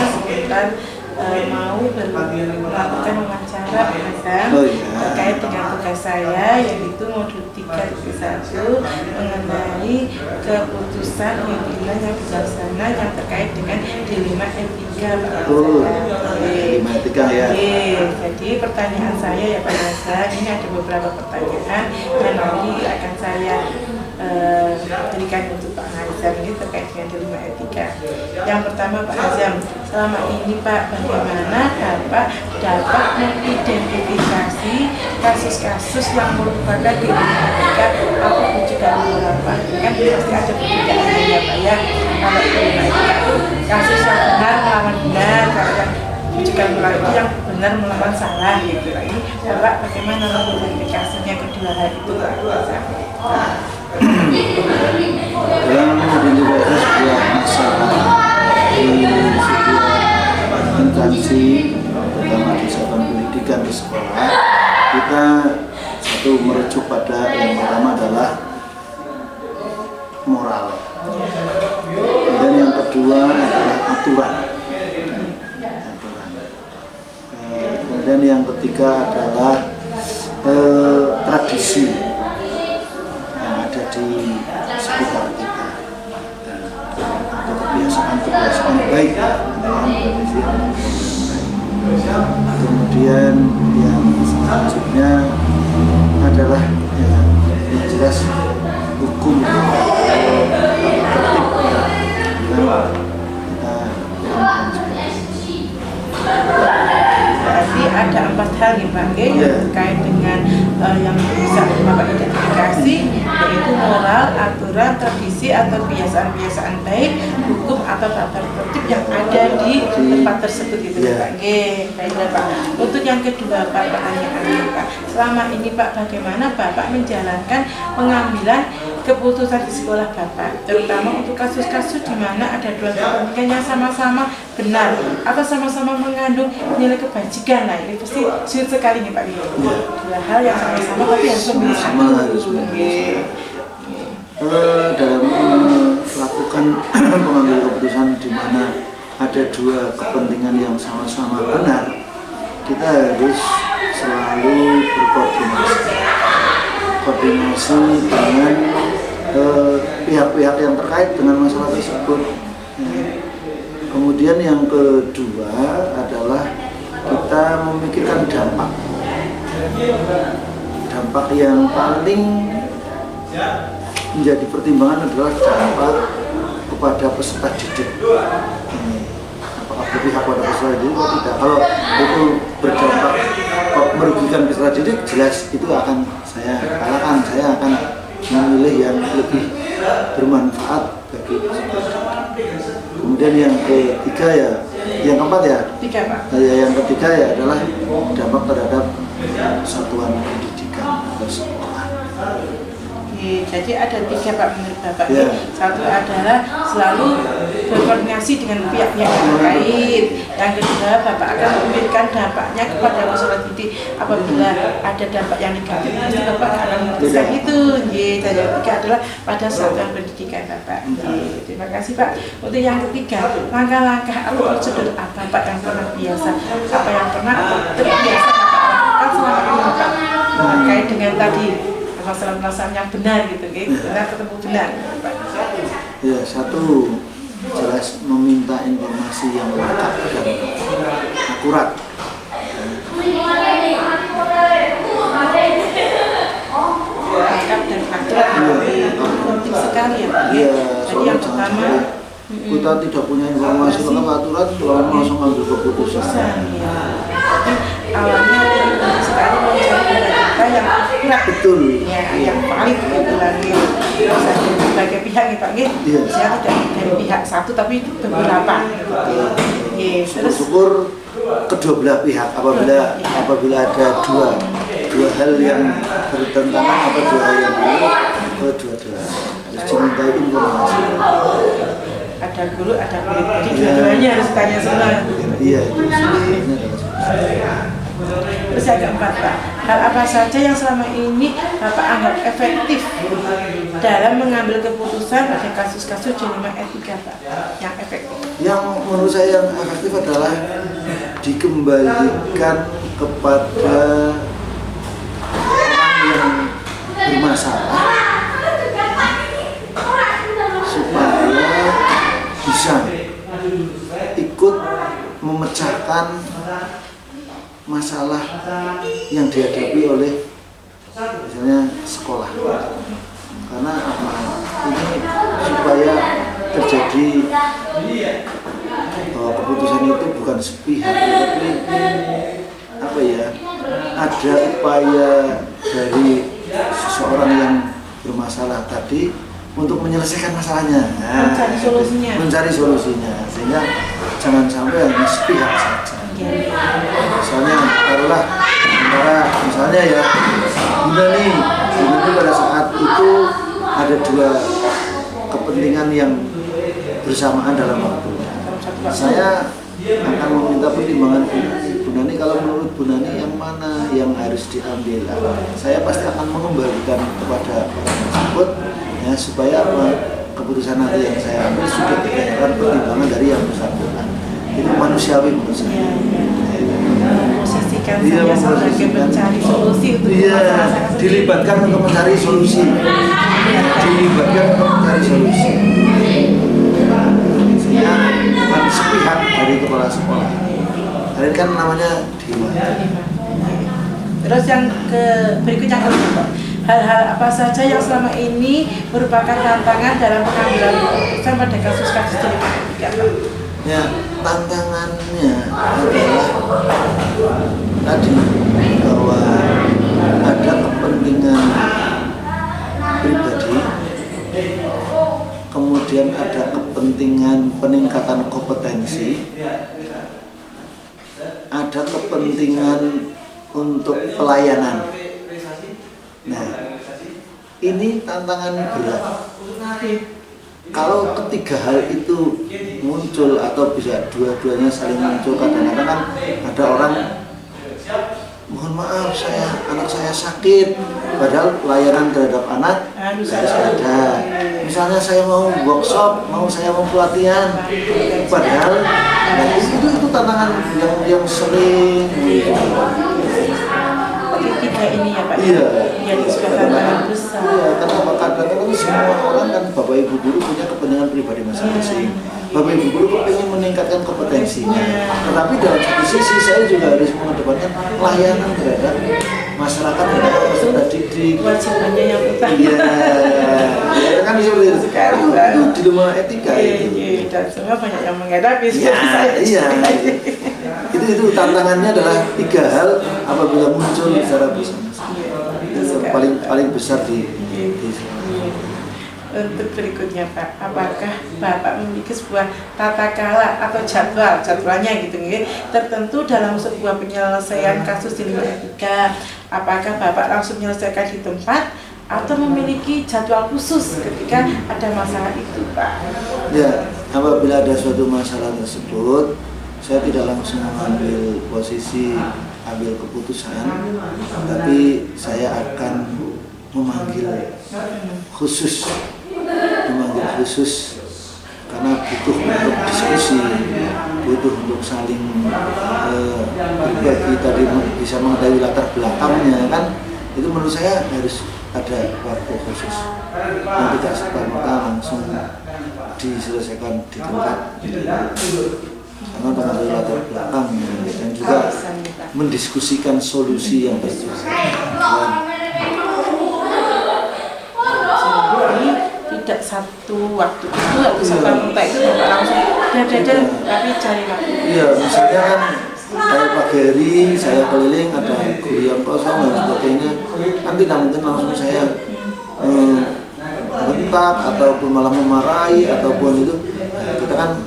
sebentar mau melakukan wawancara terkait dengan tugas saya, yaitu modul 3.1 mengenai keputusan pimpinan yang bijaksana yang terkait dengan dilema etika Pak dilema etika ya. Jadi pertanyaan saya ya Pak Hasan, ini ada beberapa pertanyaan yang nanti akan saya berikan untuk Pak Hazam ini terkait dengan dilema etika. Yang pertama Pak Hazam, selama ini Pak, bagaimana Bapak dapat mengidentifikasi kasus-kasus yang merupakan dilema etika atau juga Bapak? Kan pasti ada perbedaan ya Pak ya. Kalau dilema etika itu kasus yang benar melawan benar, kalau yang juga itu yang benar melawan salah gitu. Ini Bapak bagaimana mengidentifikasinya kedua hal itu Pak Hazam? Dalam mengidentifikasi sebuah masalah di sebuah instansi, terutama di satuan pendidikan di sekolah, kita satu merujuk pada yang pertama adalah moral, dan yang kedua adalah aturan. Kemudian yang ketiga adalah tradisi di sekitar kita, atau kebiasaan baik dalam kondisi kemudian yang selanjutnya adalah yang jelas hukum tertib berarti ada 4 hal nih Pak yang terkait dengan yang bisa Bapak identifikasi, yaitu moral, aturan, tradisi atau kebiasaan-kebiasaan baik, hukum atau tata tertib yang ada di tempat tersebut gitu Pak. Baiklah Pak. Untuk yang kedua Pak, pertanyaannya Pak, selama ini Pak bagaimana Bapak menjalankan pengambilan keputusan di sekolah Bapak, terutama untuk kasus-kasus di mana ada dua kepentingan yang sama-sama benar atau sama-sama mengandung nilai kebajikan. Nah ini pasti sulit sekali nih Pak. Dua hal yang sama-sama tapi harus memilih satu. Dalam melakukan pengambilan keputusan di mana ada dua kepentingan yang sama-sama benar, kita harus selalu berkoordinasi dengan pihak-pihak yang terkait dengan masalah tersebut. Kemudian yang kedua adalah kita memikirkan dampak yang paling menjadi pertimbangan adalah dampak kepada peserta didik. Apakah berpihak pada peserta didik atau tidak? Kalau itu berdampak merugikan peserta didik, jelas itu akan saya kalahkan. Saya akan memilih yang lebih bermanfaat bagi peserta didik. Kemudian yang ketiga yang keempat yang ketiga adalah dampak terhadap satuan pendidikan atau sekolah. Jadi ada 3 Pak menurut Bapak. Satu adalah selalu berkoordinasi dengan pihak-pihak yang terkait. Yang kedua, Bapak akan memberikan dampaknya kepada peserta didik. Apabila ada dampak yang negatif, pasti Bapak akan memutuskan itu. Dan yang ketiga adalah pada satuan pendidikan Bapak. Terima kasih Pak. Untuk yang ketiga, langkah-langkah atau prosedur apa Pak yang pernah biasa, apa yang pernah terbiasa Bapak lakukan selama ini Bapak terkait dengan tadi masalah yang benar gitu, benar ketemu benar. Ya, satu jelas meminta informasi yang lengkap dan akurat. Lengkap dan akurat, penting sekali ya Pak. Jadi yang pertama kita tidak punya informasi lengkap akurat, langsung ambil keputusan. Awalnya sekali mencari data yang akurat, betul, yang valid gitu lagi. Sebagai pihak nih Pak, saya tidak dari pihak satu tapi beberapa. Terus syukur kedua belah pihak, apabila ada dua hal yang bertentangan atau dua hal yang kedua-duanya harus dimintai informasi. Ada guru, ada murid, jadi dua-duanya harus tanya semua. Iya, itu sebenarnya adalah Terus yang keempat Pak, hal apa saja yang selama ini Bapak anggap efektif dalam mengambil keputusan pada kasus-kasus dilema etika, Pak? Yang efektif? Yang menurut saya yang efektif adalah dikembalikan kepada orang yang bermasalah supaya bisa ikut memecahkan masalah yang dihadapi oleh misalnya sekolah. Karena apa? Ini supaya terjadi keputusan itu bukan sepihak, tapi apa ya? Ada upaya dari seseorang yang bermasalah tadi untuk menyelesaikan masalahnya, mencari solusinya, sehingga jangan sampai hanya sepihak saja. Misalnya, taruhlah misalnya ya, Bunda nih pada saat itu ada dua kepentingan yang bersamaan dalam waktu. Saya akan meminta pertimbangan Bunda nih, kalau menurut Bunda nih yang mana yang harus diambil. Saya pasti akan mengembalikan kepada orang tersebut ya, supaya apa, keputusan nanti yang saya ambil sudah berdasarkan pertimbangan dari yang bersangkutan. Itu manusiawi menurut saya. Memposisikan saya sebagai mencari solusi untuk masalah. Dilibatkan untuk mencari solusi. Dilibatkan untuk mencari solusi. Sehingga bukan sepihak dari kepala sekolah. Ini kan namanya dewa. Terus yang berikutnya kedua, hal-hal apa saja yang selama ini merupakan tantangan dalam pengambilan keputusan pada kasus-kasus dilema etika? Ya, tantangannya adalah tadi bahwa ada kepentingan pribadi, kemudian ada kepentingan peningkatan kompetensi, ada kepentingan untuk pelayanan. Nah, ini tantangan berat. Kalau ketiga hal itu muncul atau bisa dua-duanya saling muncul, kadang-kadang kan ada orang, mohon maaf anak saya sakit, padahal pelayanan terhadap anak saya ada. Misalnya saya mau workshop, saya mau pelatihan, padahal itu tantangan yang sering. Tiga ini ya Pak? Iya. Jadi sudah tantangan besar. Iya, karena kadang-kadang semua orang kan Bapak Ibu guru punya kepentingan pribadi masing-masing. Bapak Ibu guru ingin meningkatkan kompetensinya. Tetapi dalam satu sisi saya juga harus mengedepankan pelayanan terhadap masyarakat dan peserta didik. Kewajibannya yang utama. Iya, ya, kan seperti itu. Itu dilema etika itu. Iya, dan semua banyak yang menghadapi seperti saya. Iya. Itu tantangannya adalah tiga hal apabila muncul secara bersama-sama. Paling besar di Untuk berikutnya Pak, apakah Bapak memiliki sebuah tata kelola atau jadwalnya gitu tertentu dalam sebuah penyelesaian kasus dilema etika? Apakah Bapak langsung menyelesaikan di tempat atau memiliki jadwal khusus ketika ada masalah itu, Pak? Ya, apabila ada suatu masalah tersebut, saya tidak langsung mengambil posisi ambil keputusan, tapi saya akan memanggil khusus karena butuh untuk diskusi, butuh untuk saling berbagi tadi, bisa mengetahui latar belakangnya kan. Itu menurut saya harus ada waktu khusus yang tidak serta-merta langsung diselesaikan di tempat, karena mengetahui latar belakangnya dan juga mendiskusikan solusi yang berjalan. Tidak satu waktu itu atau serta-merta itu Bapak langsung belajar tapi cari waktu. Iya, misalnya kan kayak pagi hari saya keliling ada guru yang kosong dan sebagainya, kan tidak mungkin langsung saya bentak ataupun malah memarahi ataupun itu. Kita kan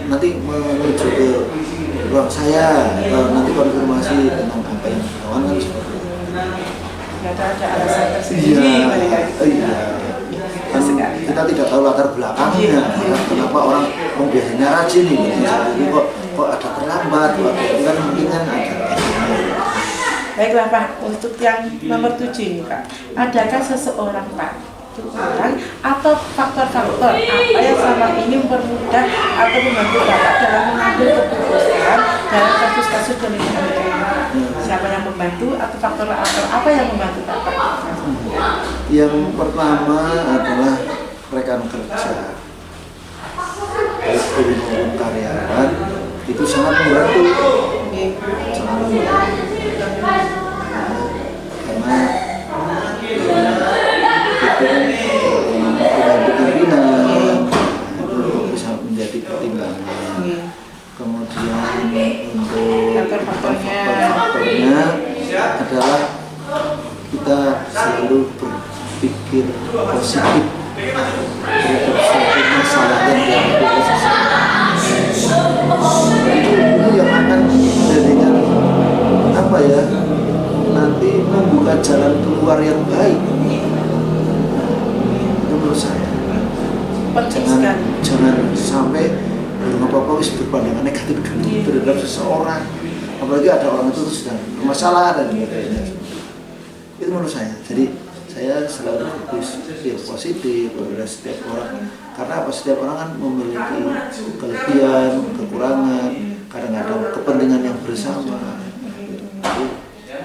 nanti menuju ke ruang saya, nanti konfirmasi tentang apa yang kawan kan seperti itu. Tidak ada alasan tersendiri. Iya. Kan kita tidak tahu latar belakangnya, kenapa orang biasanya rajin nih, kok ada terlambat, itu kan mungkin kan ada. Baiklah Pak, untuk yang nomor 7 ini Pak, adakah seseorang Pak, orang atau faktor-faktor apa yang selama ini mempermudah atau membantu Bapak dalam mengambil keputusan dalam kasus-kasus pemilihan ini? Siapa yang membantu atau faktor apa yang membantu Bapak? Yang pertama adalah rekan kerja, baik guru maupun karyawan, itu sangat membantu. Sangat membantu. Karena membantu pimpinan itu bisa menjadi pertimbangan. Kemudian untuk faktor-faktornya adalah kita selalu berpikir positif terhadap suatu masalah yang dihadapi seseorang. Itu yang akan menjadikan apa ya, nanti membuka jalan keluar yang baik. Itu menurut saya. Jangan sampai apa-apa wis berpandangan negatif terhadap seseorang. Apalagi ada orang itu sedang bermasalah dan sebagainya. Itu menurut saya. Jadi saya selalu berpikir positif kepada setiap orang. Karena apa? Setiap orang kan memiliki kelebihan, kekurangan, kadang-kadang kepentingan yang bersama. Jadi,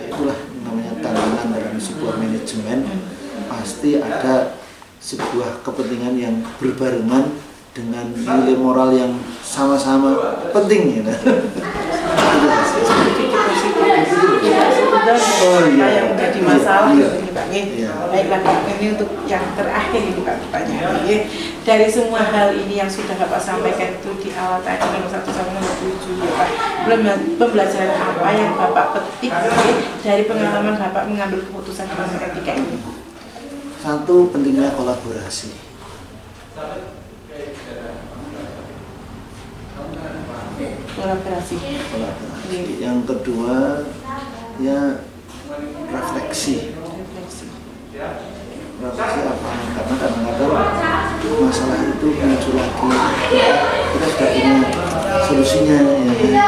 itulah namanya tantangan dalam sebuah manajemen. Pasti ada sebuah kepentingan yang berbarengan dengan nilai moral yang sama-sama penting ya. Yang menjadi masalah ini Pak. Baiklah Pak, ini untuk yang terakhir ini Pak pertanyaan. Dari semua hal ini yang sudah Bapak sampaikan itu di awal tadi nomor 1 sampai nomor 7 ya Pak, pembelajaran apa yang Bapak petik dari pengalaman Bapak mengambil keputusan dalam etika ini? Satu, pentingnya kolaborasi. Kolaborasi. Yang kedua ya refleksi apa? Karena kadang-kadang masalah itu muncul lagi, kita sudah punya solusinya ya.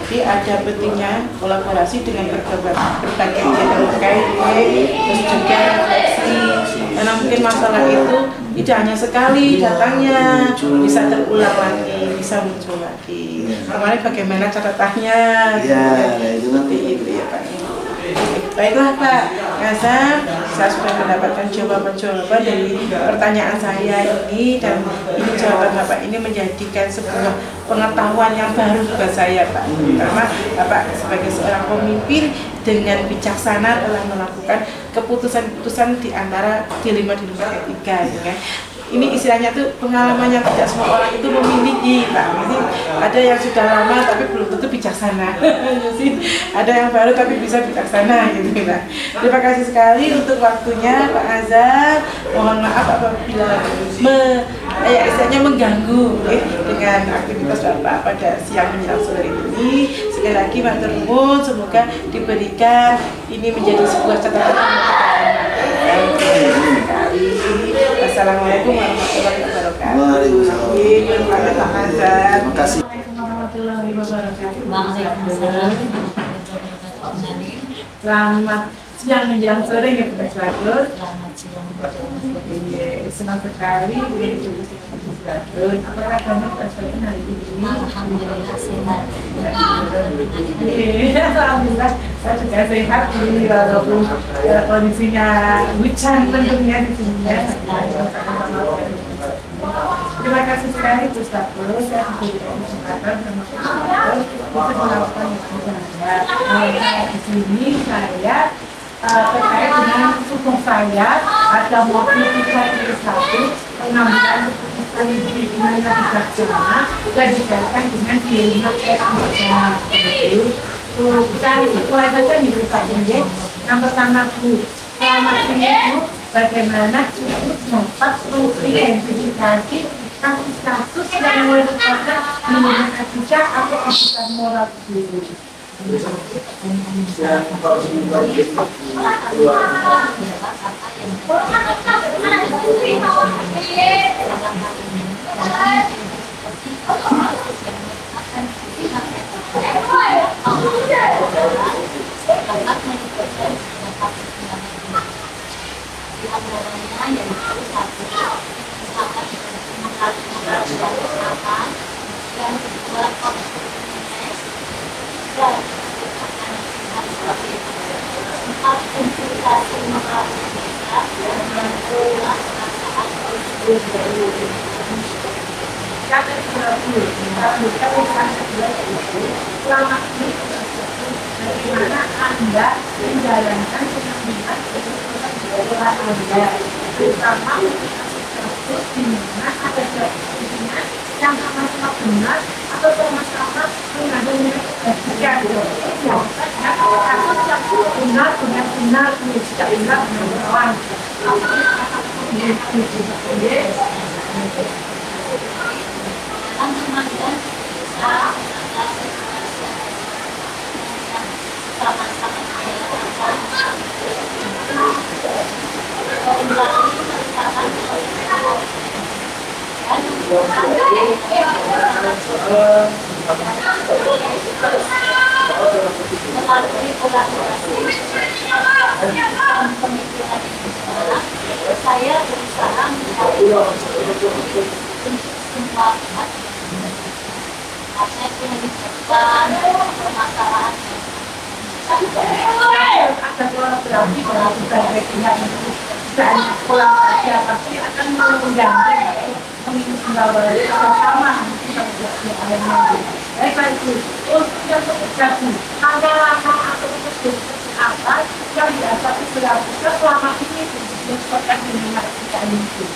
Jadi ada pentingnya kolaborasi dengan berbagai pihak terkait, terus juga refleksi, karena mungkin masalah itu tidak hanya sekali datangnya, bisa terulang lagi, bisa muncul lagi. Kemarin bagaimana catatannya? Ya, itu nanti itu ya Pak. Baiklah Pak Azam, saya sudah mendapatkan jawaban-jawaban dari pertanyaan saya ini, dan ini jawaban Bapak ini menjadikan sebuah pengetahuan yang baru buat saya Pak. Karena Bapak sebagai seorang pemimpin dengan bijaksana telah melakukan keputusan-keputusan di antara dilema etika, ya kan? Ini istilahnya tuh pengalaman yang tidak semua orang itu memiliki Pak. Jadi ada yang sudah lama tapi belum tentu bijaksana. Ada yang baru tapi bisa bijaksana gitu Pak. Terima kasih sekali untuk waktunya Pak Azam. Mohon maaf apabila istilahnya mengganggu dengan aktivitas Bapak pada siang menjelang sore ini. Sekali lagi matur nuwun, semoga diberikan ini menjadi sebuah catatan. Assalamualaikum warahmatullahi wabarakatuh. Waalaikumsalam. Terima kasih. Warahmatullahi wabarakatuh. Waalaikumsalam. Selamat siang menjelang sore ya Pak Selatur. Selamat siang. Senang sekali apakah kamu Pak Selatur hari ini? Alhamdulillah sehat. Alhamdulillah saya juga sehat ini, walaupun kondisinya hujan tentunya di sini ya. Terima kasih sekali Ustaz. Saya diberikan kesempatan sama Ustaz untuk melakukan yang di sini saya terkait dengan tugas saya ada motivasi pengambilan keputusan yang bijaksana dan dijalankan dengan dilema etika. Kita mulai saja nih Pak Jenje. Yang pertama Bu, selamat ini Bu, bagaimana cukup dapat mengidentifikasi kasus-kasus yang merupakan dilema etika atau keputusan moral Bu. Selama ini bagaimana Anda menjalankan pengambilan keputusan di daerah Anda, terutama kasus di mana ada jadinya yang sama-sama benar atau sama-sama mengandung etika. Kasus yang benar benar-benar tidak benar melawan. Saya berusaha saya menyebutkan permasalahan ada seorang berarti melakukan rekrutmen dan pulang saja pasti akan mengganggu membawa bersama baiklah itu untuk yang terjadi ada langkah atau keputusan apa yang didapat dilakukan selama ini untuk seperti mendengar kita ini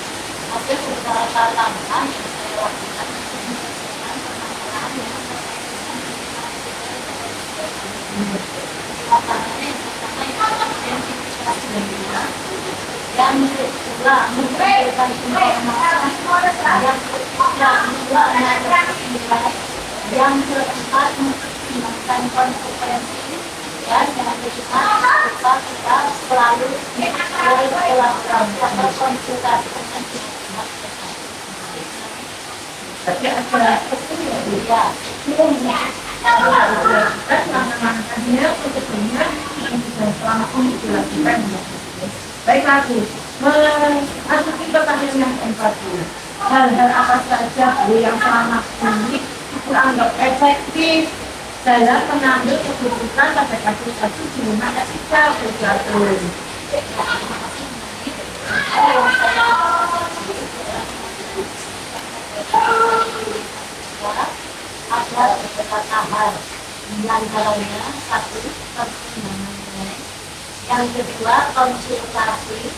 ada beberapa langkah yang saya lakukan yang kedua mengumpulkan informasi yang ketiga yang keempat mempertimbangkan konsekuensi dan yang kelima kita selalu melakukan konsultasi dengan pihak tapi ada ya dan mana-mananya sebetulnya yang sudah selama ini dilakukan. Baiklah Bu, memasuki pertanyaan yang keempat Bu. Hal-hal apa saja Bu yang selama ini dianggap efektif dalam mengambil keputusan pada kasus-kasus di mana etika berjatuh. Ada beberapa hal, yang antaranya satu pertimbangan nilai, yang kedua konsultasi,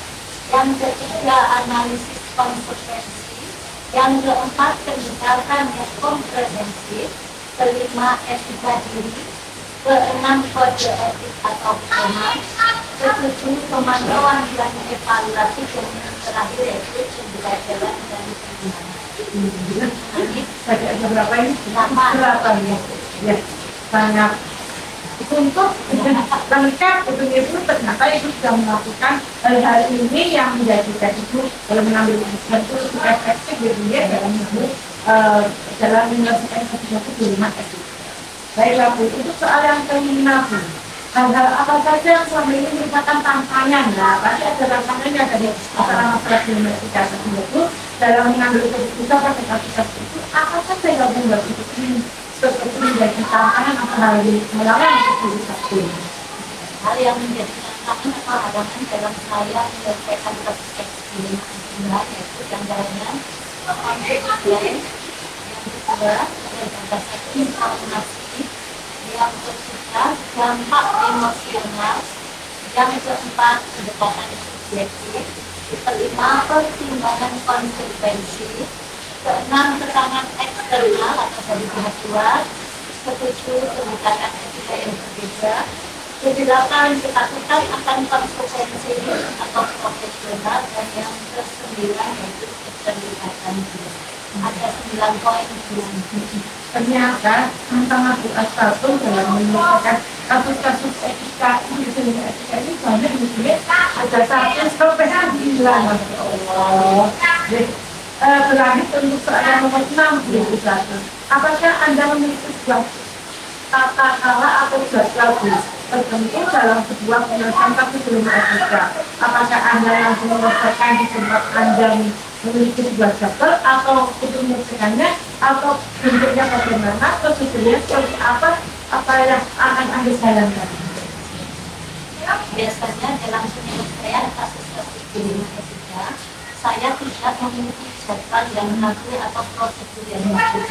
yang ketiga analisis konsekuensi, yang keempat kebijakan yang komprehensif, kelima etika diri, keenam kode etik atau pedoman, ketujuh pemantauan dan evaluasi, dan yang terakhir yaitu pembelajaran dan pengembangan. Ada beberapa ini? 8 ya, sangat untuk lengkap itu ternyata itu sudah melakukan hal-hal ini yang menjadikan itu dalam mengambil keputusan itu lebih efektif gitu ya dalam mengambil dalam menyelesaikan sesuatu di rumah etik. Baiklah Bu, itu soal yang kelima Bu. Hal-hal apa saja yang selama ini merupakan tantangan? Nah, pasti ada tantangannya dari masalah-masalah di rumah etika tersebut dalam mengambil keputusan pada kasus itu. Apa saja yang membuat itu seperti menjadi tantangan atau hal yang melawan keputusan itu? Hal yang menjadi tantangan atau halangan dalam saya menyelesaikan kasus ini yaitu yang antaranya konflik lain, yang kedua berdasarkan informasi, yang ketiga dampak emosional, yang keempat pendekatan subjektif, kelima pertimbangan konsekuensi, keenam tekanan eksternal atau dari pihak luar, ketujuh kebijakan etika yang berbeda, kedelapan ketakutan akan konsekuensi atau profesional, dan yang kesembilan yaitu keterlibatan diri. Ada 9 poin. Ternyata tantangan Bu Astabung dalam menyelesaikan kasus-kasus etika ini banyak disini ada 1 sampai 9. Allah. Berlanjut untuk soal nomor 6 Bu Astabung. Apakah Anda memiliki sebuah tata cara atau jadwal tertentu dalam sebuah penyelesaian kasus di rumah etika? Apakah Anda langsung menyelesaikan di tempat Anda memiliki sebuah jadwal atau untuk menyelesaikannya atau bentuknya bagaimana, prosedurnya seperti apa yang akan Anda jalankan? Biasanya dalam penyelesaian kasus-kasus di rumah etika, saya tidak memiliki jadwal yang baku atau prosedur yang baku.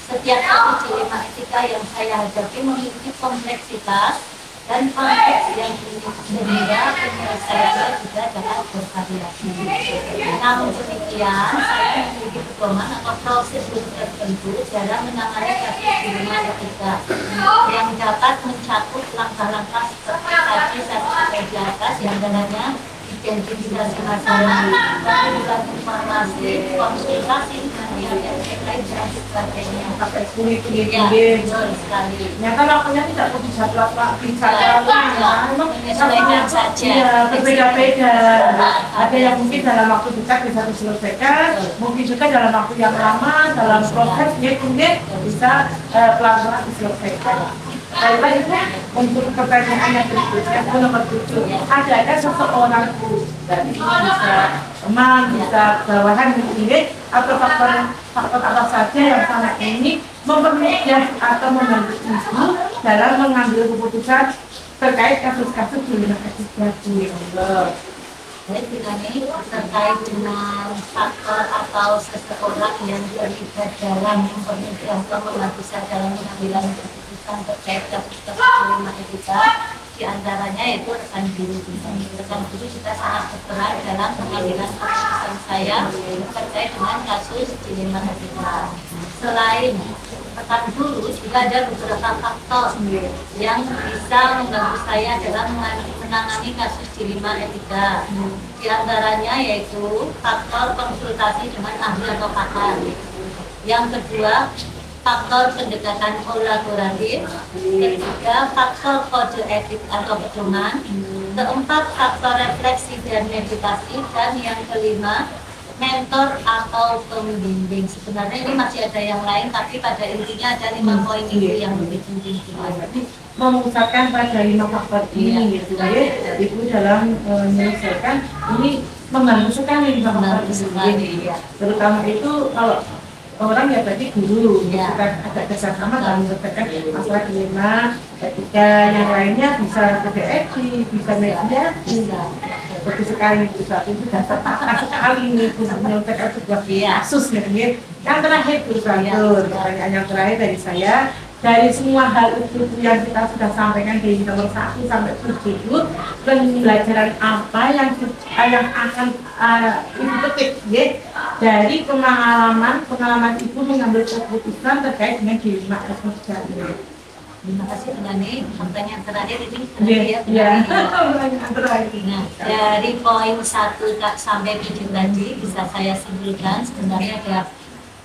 Setiap kasus dilema etika yang saya hadapi memiliki kompleksitas dan konteks yang unik, sehingga penyelesaiannya juga dapat bervariasi. Namun demikian, saya memiliki pedoman atau prosedur tertentu dalam menangani kasus dilema etika yang dapat mencakup langkah-langkah seperti tadi saya di atas, yang antaranya identifikasi masalah, pengumpulan informasi, konsultasi dengan pihak terkait dan sebagainya. Sampai kulit-kulit Ya, betul sekali. ternyata waktunya tidak bisa Menyesuaikan saja. berbeda-beda. Ada yang mungkin dalam waktu dekat bisa diselesaikan, mungkin juga dalam waktu yang lama, dalam proses mungkin bisa pelan-pelan diselesaikan. Baiklah Ibu, untuk pertanyaan yang berikutnya, nomor 7, adakah seseorang dari bisa teman, bisa bawahan mungkin, atau faktor apa saja yang sangat ini mempermudah atau membantu Ibu dalam mengambil keputusan terkait kasus-kasus di lingkungan etika. Jadi ini terkait dengan faktor atau seseorang yang terlibat dalam mempermudah atau membantu saya dalam pengambilan keputusan terkait kasus-kasus dilema etika, diantaranya yaitu rekan guru. Rekan guru juga sangat berperan dalam pengambilan keputusan saya terkait dengan kasus dilema etika. Selain rekan guru, juga ada beberapa faktor yang bisa membantu saya dalam menangani kasus dilema etika. Di antaranya yaitu faktor konsultasi dengan ahli atau pakar. Yang kedua, faktor pendekatan kolaboratif. Ketiga, faktor kode etik atau pedoman. Keempat, faktor refleksi dan meditasi. Dan yang kelima, mentor atau pembimbing. Sebenarnya ini masih ada yang lain, tapi pada intinya ada 5 poin itu yang lebih penting. Memusatkan pada 5 faktor ini, gitu ya. Ibu dalam menyelesaikan ini membantu sekali 5 faktor ini. Terutama itu kalau orang ya berarti guru, ya. Kita ada kerjasama dalam menyelesaikan masalah dilema etika. Yang lainnya bisa kode etik, bisa mediasi. Betul sekali itu sudah tepat sekali ini untuk menyelesaikan sebuah kasus nih. Yang terakhir pertanyaan yang terakhir dari saya, dari semua hal itu yang kita sudah sampaikan di nomor 1 sampai 7, pembelajaran apa yang akan Ibu petik ya, dari pengalaman Ibu mengambil keputusan terkait dengan dilema etika ini? Terima kasih Nani. Pertanyaan terakhir ini Ya. Nah, dari poin 1 sampai 7 tadi bisa saya simpulkan sebenarnya ada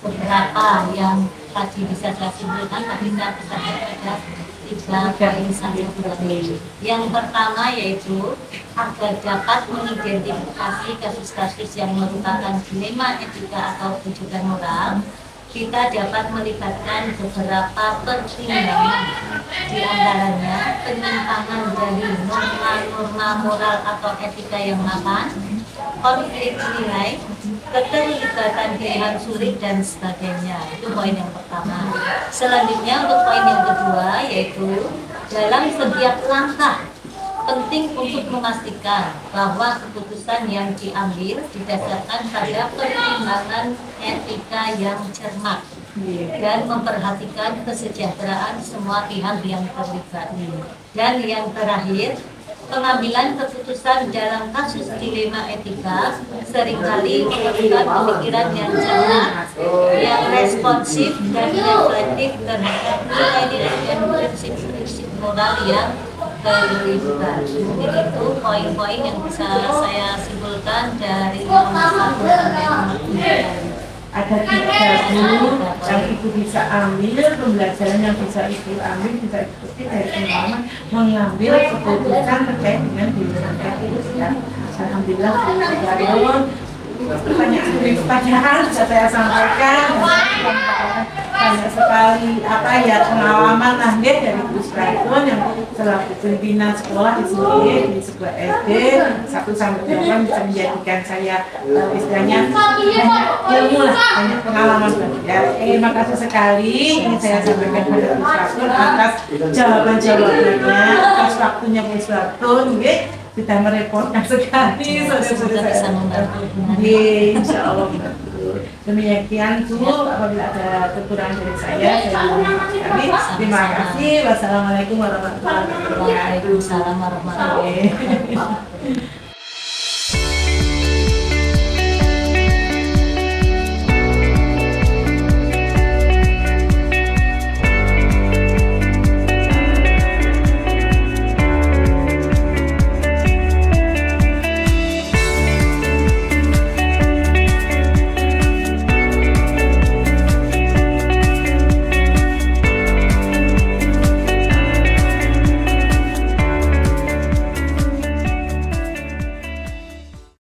beberapa yang tadi bisa saya simpulkan, tapi saya pesankan pada 3 poin saja tadi. Yang pertama yaitu agar dapat mengidentifikasi kasus-kasus yang merupakan dilema etika atau kejutan moral, kita dapat melibatkan beberapa pertimbangan, di antaranya penyimpangan dari norma-norma moral atau etika yang mapan, konflik nilai, keterlibatan pilihan sulit, dan sebagainya. Itu poin yang pertama. Selanjutnya untuk poin yang kedua yaitu dalam setiap langkah penting untuk memastikan bahwa keputusan yang diambil didasarkan pada pertimbangan etika yang cermat dan memperhatikan kesejahteraan semua pihak yang terlibat. Dan yang terakhir, pengambilan keputusan dalam kasus dilema etika seringkali memerlukan pemikiran yang cermat, yang responsif dan reflektif terhadap nilai-nilai dan prinsip-prinsip moral yang terlibat. Mungkin itu poin-poin yang bisa saya simpulkan dari nomor 1 sampai nomor 3. Ada 3 guru yang Ibu bisa ambil, pembelajaran yang bisa Ibu ambil, bisa ikuti dari pengalaman mengambil keputusan terkait dengan dilema etika. Alhamdulillah, pertanyaan bisa saya sampaikan. Banyak sekali pengalaman dari Bu Sraitun yang selaku pimpinan sekolah di sini di sebuah SD 1 sampai 8 bisa menjadikan saya istilahnya banyak ilmu lah, banyak pengalaman ya. Terima kasih sekali ini saya sampaikan kepada Bu Sraitun atas jawaban-jawabannya, atas waktunya Bu Sraitun. sudah merepotkan sekali saudara-saudara bisa saya. membantu. Insya Allah membantu. Demikian Bu, apabila ada kekurangan dari saya mohon sekali. Terima kasih. Wassalamualaikum warahmatullahi wabarakatuh. Waalaikumsalam warahmatullahi wabarakatuh.